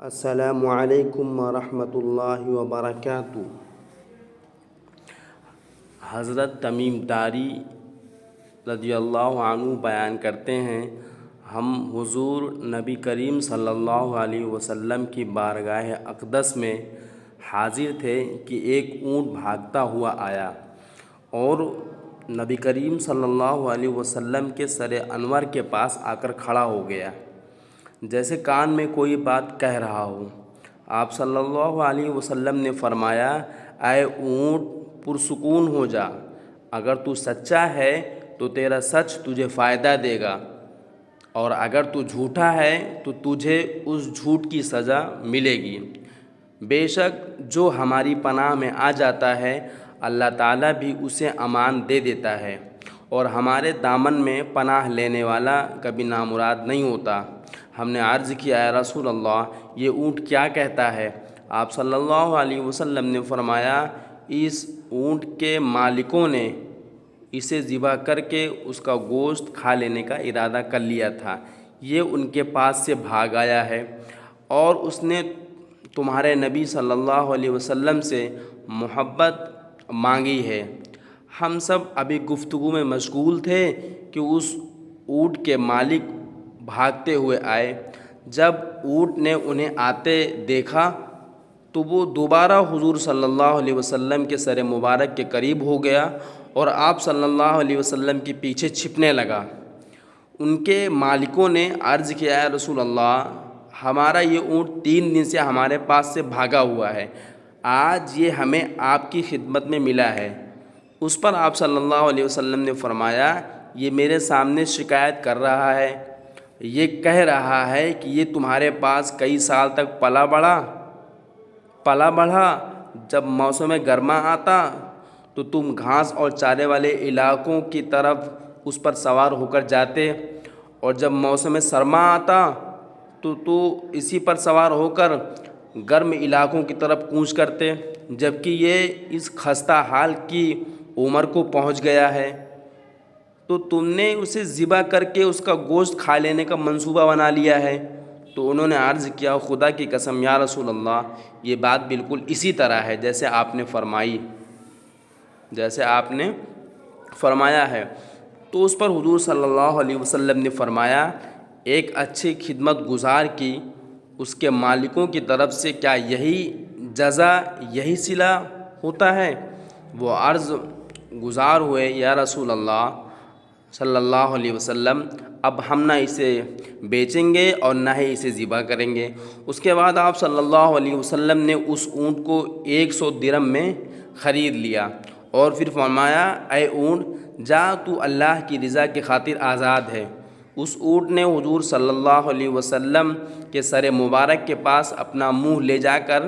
السلام علیکم ورحمۃ اللہ وبرکاتہ۔ حضرت تمیم داری رضی اللہ عنہ بیان کرتے ہیں، ہم حضور نبی کریم صلی اللہ علیہ وسلم کی بارگاہ اقدس میں حاضر تھے کہ ایک اونٹ بھاگتا ہوا آیا اور نبی کریم صلی اللہ علیہ وسلم کے سر انور کے پاس آ کر کھڑا ہو گیا، جیسے کان میں کوئی بات کہہ رہا ہو۔ آپ صلی اللہ علیہ وسلم نے فرمایا، اے اونٹ پرسکون ہو جا، اگر تو سچا ہے تو تیرا سچ تجھے فائدہ دے گا، اور اگر تو جھوٹا ہے تو تجھے اس جھوٹ کی سزا ملے گی۔ بے شک جو ہماری پناہ میں آ جاتا ہے اللہ تعالیٰ بھی اسے امان دے دیتا ہے، اور ہمارے دامن میں پناہ لینے والا کبھی نامراد نہیں ہوتا۔ ہم نے عرض کیا، اے رسول اللہ، یہ اونٹ کیا کہتا ہے؟ آپ صلی اللہ علیہ وسلم نے فرمایا، اس اونٹ کے مالکوں نے اسے ذبح کر کے اس کا گوشت کھا لینے کا ارادہ کر لیا تھا، یہ ان کے پاس سے بھاگ آیا ہے اور اس نے تمہارے نبی صلی اللہ علیہ وسلم سے محبت مانگی ہے۔ ہم سب ابھی گفتگو میں مشغول تھے کہ اس اونٹ کے مالک بھاگتے ہوئے آئے۔ جب اونٹ نے انہیں آتے دیکھا تو وہ دوبارہ حضور صلی اللہ علیہ وسلم کے سر مبارک کے قریب ہو گیا اور آپ صلی اللہ علیہ وسلم کے پیچھے چھپنے لگا۔ ان کے مالکوں نے عرض کیا، اے رسول اللہ، ہمارا یہ اونٹ 3 دن سے ہمارے پاس سے بھاگا ہوا ہے، آج یہ ہمیں آپ کی خدمت میں ملا ہے۔ اس پر آپ صلی اللہ علیہ وسلم نے فرمایا، یہ میرے سامنے شکایت کر رہا ہے، یہ کہہ رہا ہے کہ یہ تمہارے پاس کئی سال تک پلا بڑھا، جب موسم گرما آتا تو تم گھاس اور چارے والے علاقوں کی طرف اس پر سوار ہو کر جاتے، اور جب موسم سرما آتا تو اسی پر سوار ہو کر گرم علاقوں کی طرف کوچ کرتے، جبکہ یہ اس خستہ حال کی عمر کو پہنچ گیا ہے تو تم نے اسے ذبح کر کے اس کا گوشت کھا لینے کا منصوبہ بنا لیا ہے۔ تو انہوں نے عرض کیا، خدا کی قسم یا رسول اللہ، یہ بات بالکل اسی طرح ہے جیسے آپ نے فرمایا ہے۔ تو اس پر حضور صلی اللہ علیہ وسلم نے فرمایا، ایک اچھی خدمت گزار کی اس کے مالکوں کی طرف سے کیا یہی جزا، یہی صلہ ہوتا ہے؟ وہ عرض گزار ہوئے، یا رسول اللہ صلی اللہ علیہ وسلم، اب ہم نہ اسے بیچیں گے اور نہ ہی اسے ذبح کریں گے۔ اس کے بعد آپ صلی اللہ علیہ وسلم نے اس اونٹ کو 100 درہم میں خرید لیا اور پھر فرمایا، اے اونٹ جا، تو اللہ کی رضا کی خاطر آزاد ہے۔ اس اونٹ نے حضور صلی اللہ علیہ وسلم کے سر مبارک کے پاس اپنا منہ لے جا کر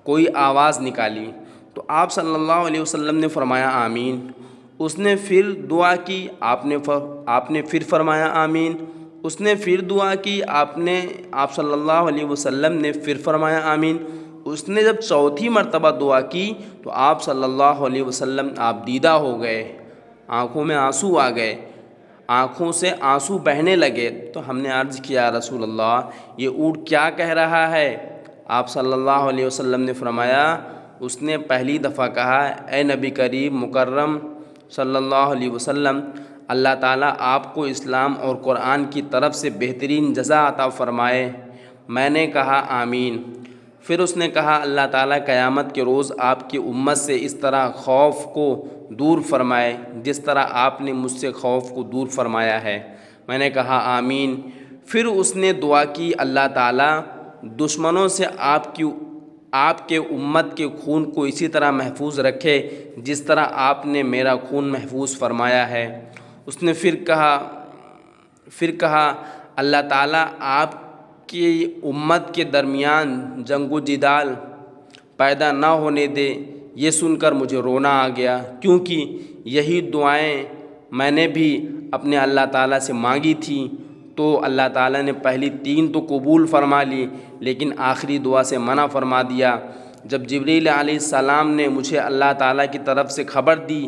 کوئی آواز نکالی تو آپ صلی اللہ علیہ وسلم نے فرمایا، آمین۔ اس نے پھر دعا کی، آپ نے پھر فرمایا، آمین۔ اس نے پھر دعا کی، آپ صلی اللہ علیہ وسلم نے پھر فرمایا، آمین۔ اس نے جب چوتھی مرتبہ دعا کی تو آپ صلی اللہ علیہ وسلم آپ دیدہ ہو گئے، آنکھوں میں آنسو آ گئے، آنکھوں سے آنسو بہنے لگے۔ تو ہم نے عرض کیا، رسول اللہ، یہ اونٹ کیا کہہ رہا ہے؟ آپ صلی اللہ علیہ وسلم نے فرمایا، اس نے پہلی دفعہ کہا، اے نبی کریم مکرم صلی اللہ علیہ وسلم، اللہ تعالیٰ آپ کو اسلام اور قرآن کی طرف سے بہترین جزا عطا فرمائے۔ میں نے کہا، آمین۔ پھر اس نے کہا، اللہ تعالیٰ قیامت کے روز آپ کی امت سے اس طرح خوف کو دور فرمائے جس طرح آپ نے مجھ سے خوف کو دور فرمایا ہے۔ میں نے کہا، آمین۔ پھر اس نے دعا کی، اللہ تعالیٰ دشمنوں سے آپ کے امت کے خون کو اسی طرح محفوظ رکھے جس طرح آپ نے میرا خون محفوظ فرمایا ہے۔ اس نے پھر کہا، اللہ تعالیٰ آپ کی امت کے درمیان جنگ و جدال پیدا نہ ہونے دے۔ یہ سن کر مجھے رونا آ گیا، کیونکہ یہی دعائیں میں نے بھی اپنے اللہ تعالیٰ سے مانگی تھیں، تو اللہ تعالیٰ نے پہلی 3 تو قبول فرما لی لیکن آخری دعا سے منع فرما دیا۔ جب جبریل علیہ السلام نے مجھے اللہ تعالیٰ کی طرف سے خبر دی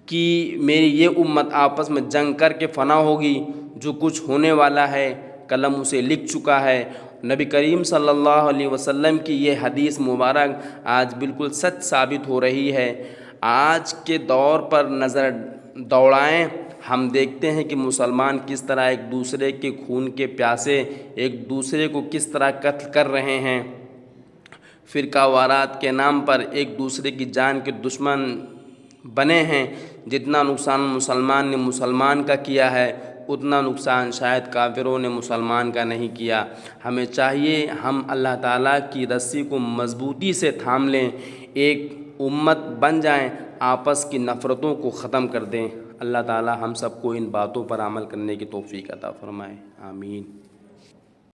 کہ میری یہ امت آپس میں جنگ کر کے فنا ہوگی، جو کچھ ہونے والا ہے قلم اسے لکھ چکا ہے، نبی کریم صلی اللہ علیہ وسلم کی یہ حدیث مبارک آج بالکل سچ ثابت ہو رہی ہے۔ آج کے دور پر نظر دوڑائیں، ہم دیکھتے ہیں کہ مسلمان کس طرح ایک دوسرے کے خون کے پیاسے، ایک دوسرے کو کس طرح قتل کر رہے ہیں، فرقہ وارات کے نام پر ایک دوسرے کی جان کے دشمن بنے ہیں۔ جتنا نقصان مسلمان نے مسلمان کا کیا ہے، اتنا نقصان شاید کافروں نے مسلمان کا نہیں کیا۔ ہمیں چاہیے ہم اللہ تعالیٰ کی رسی کو مضبوطی سے تھام لیں، ایک امت بن جائیں، آپس کی نفرتوں کو ختم کر دیں۔ اللہ تعالیٰ ہم سب کو ان باتوں پر عمل کرنے کی توفیق عطا فرمائے، آمین۔